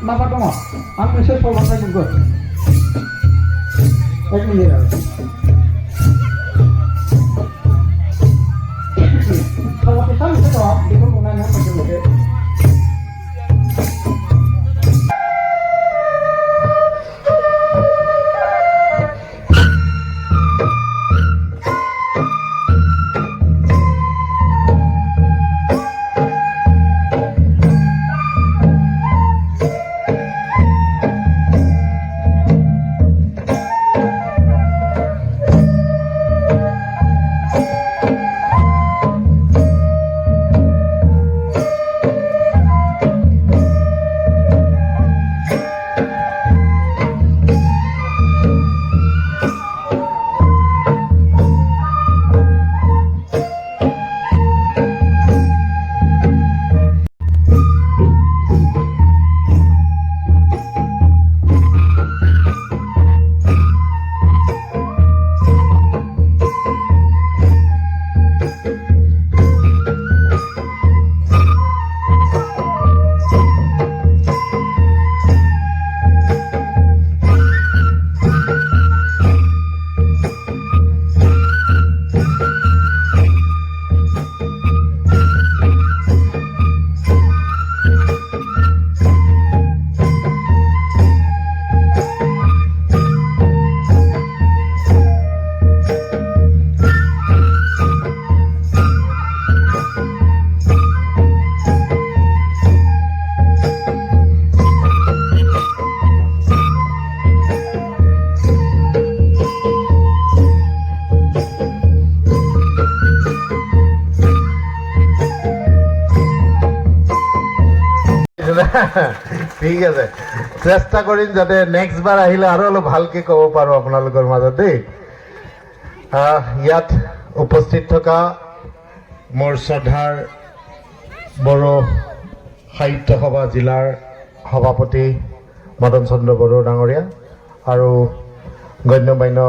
माबा दङ आं मोनसे सल'बाथा बुंगोन एक मिनिट आरो सल'बाथा मोनसे दङ बेखौ बुंनानै आं मोनसे ঠিক আছে চেষ্টা কৰিম যাতে নেক্সট বাৰ আহিলে আৰু অলপ ভালকে ক'ব পাৰো আপোনালোকৰ মাজত দেই ইয়াত উপস্থিত থকা মোৰ শ্ৰদ্ধাৰ বড়ো সাহিত্য সভা জিলাৰ সভাপতি মদন চন্দ্ৰ বড়ো ডাঙৰীয়া আৰু গণ্যমান্য